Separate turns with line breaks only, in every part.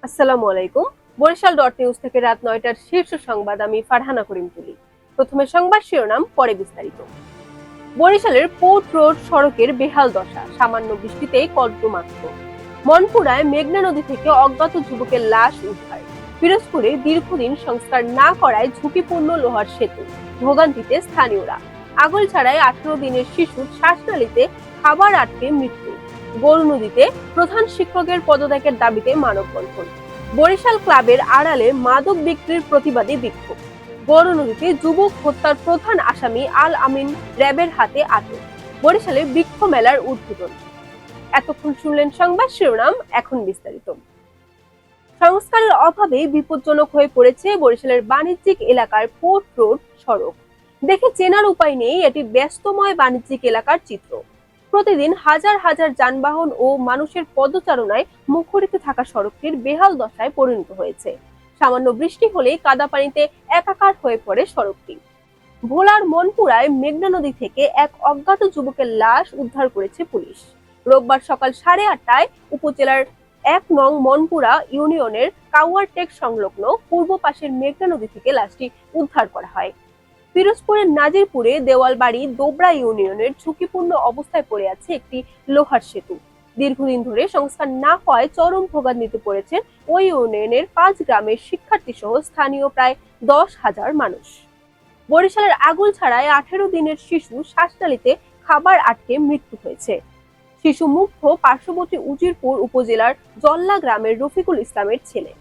আসসালামু আলাইকুম। Barishal dot news থেকে রাত ৯টার শীর্ষ সংবাদ আমি ফারহানা করিম তুলি। প্রথমে সংবাদ শিরোনাম, পরে বিস্তারিত। বরিশালের পোর্ট রোড সড়কের বেহাল দশা, সামান্য বৃষ্টিতেই কর্দমাক্ত। মনপুরায় মেঘনা নদী থেকে অজ্ঞাত যুবকের লাশ উদ্ধার। পিরোজপুরে দীর্ঘদিন সংস্কার না করায় ঝুঁকিপূর্ণ লোহার সেতু, ভোগান্তিতে স্থানীয়রা। আগলছাড়ায় ১৮ দিনের শিশুর শ্বাসনালীতে খাবার আটকে মৃত্যু। গরু নদীতে প্রধান শিক্ষকের পদত্যাগের দাবিতে মানববন্ধন। বরিশাল ক্লাবের আড়ালে মাদক বিক্রির প্রতিবাদে বিক্ষোভ। গরু নদীতে যুবক হত্যার প্রধান আসামি আল আমিন র্যাবের হাতে আটক। বরিশালে বৃক্ষ মেলার উদ্বোধন। এতক্ষণ শুনলেন সংবাদ শিরোনাম, এখন বিস্তারিত। সংস্কারের অভাবে বিপজ্জনক হয়ে পড়েছে বরিশালের বাণিজ্যিক এলাকার পোর্ট রোড সড়ক। দেখে চেনার উপায় নেই এটি ব্যস্তময় বাণিজ্যিক এলাকার চিত্র। প্রতিদিন হাজার হাজার যানবাহন ও মানুষের পদচারণায় মুখরিত থাকা সড়কটির বেহাল দশায় পরিণত হয়েছে। সামান্য বৃষ্টি হলেই কাদা পানিতে একাকার হয়ে পড়ে সড়কটি। ভোলার মনপুরায় মেঘনা নদী থেকে এক অজ্ঞাত যুবকের লাশ উদ্ধার করেছে পুলিশ। রোববার সকাল 8:30টায় উপজেলার ১ নং মনপুরা ইউনিয়নের কাওয়ারটেক সংলগ্ন পূর্ব পাশের মেঘনা নদী থেকে লাশটি উদ্ধার করা হয়। পিরোজপুরের নাজিরপুরে দেওয়ালবাড়ি দোবরা ইউনিয়নের ঝুঁকিপূর্ণ অবস্থায় পড়ে আছে একটি লোহার সেতু। দীর্ঘদিন ধরে সংস্কার না হওয়ায় চরম ভোগান্তিতে পড়েছেন ওই ইউনিয়নের ৫ গ্রামের শিক্ষার্থী সহ স্থানীয় প্রায় ১০,০০০ মানুষ। বরিশালের আগলছাড়ায় ১৮ দিনের শিশু শ্বাসনালীতে খাবার আটকে মৃত্যু হয়েছে। শিশু মুগ্ধ পার্শ্ববর্তী উজিরপুর উপজেলার জল্লা গ্রামের রফিকুল ইসলামের ছেলে।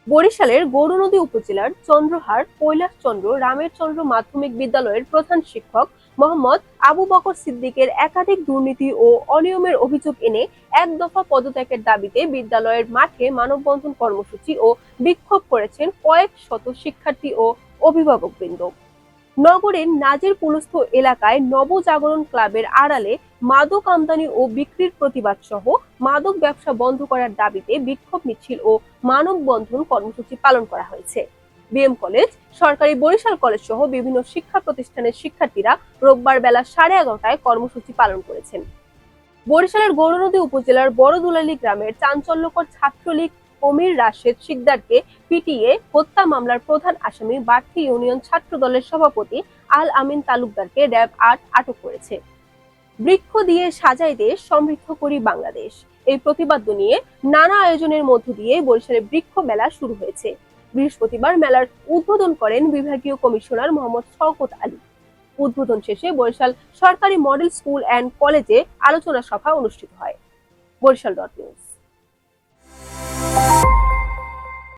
বরিশালের গৌরনদী উপজেলার চন্দ্রহার কৈলাসচন্দ্র রামের চন্দ্র মাধ্যমিক বিদ্যালয়ের প্রধান শিক্ষক মোহাম্মদ আবু বকর সিদ্দিকের একাধিক দুর্নীতি ও অনিয়মের অভিযোগ এনে এক দফা পদত্যাগের দাবিতে বিদ্যালয়ের মাঠে মানববন্ধন কর্মসূচি ও বিক্ষোভ করেছেন কয়েক শত শিক্ষার্থী ও অভিভাবকবৃন্দ। নগরের নাজিরপুরস্থ এলাকায় নবজাগরণ ক্লাবের আড়ালে মাদক আমদানি ও বিক্রির প্রতিবাদ সহ মাদক ব্যবসা বন্ধ করার দাবিতে বিক্ষোভ মিছিল ও মানববন্ধন কর্মসূচি পালন করা হয়েছে। বিএম কলেজ, সরকারি বরিশাল কলেজ সহ বিভিন্ন শিক্ষা প্রতিষ্ঠানের শিক্ষার্থীরা রোববার বেলা 11:30টায় কর্মসূচি পালন করেছেন। বরিশালের গৌরনদী উপজেলার বড় দুলালী গ্রামের চাঞ্চল্যকর ছাত্রলীগ কমির রাশেদ শিকদারকে পিটিয়ে হত্যা মামলার প্রধান আসামি বাড়তি ইউনিয়ন ছাত্র দলের সভাপতি আল আমিন তালুকদারকে র্যাব ৮ আটক করেছে। বৃক্ষ দিয়ে সাজাই দেশ, সমৃদ্ধ করি বাংলাদেশ, এই প্রতিবাদ্য নিয়ে নানা আয়োজনের মধ্য দিয়ে বরিশালে বৃক্ষ মেলা শুরু হয়েছে। বৃহস্পতিবার মেলার উদ্বোধন করেন বিভাগীয় কমিশনার মোহাম্মদ শওকত আলী। উদ্বোধন শেষে বরিশাল সরকারি মডেল স্কুল অ্যান্ড কলেজে আলোচনা সভা অনুষ্ঠিত হয়। Barishal dot news.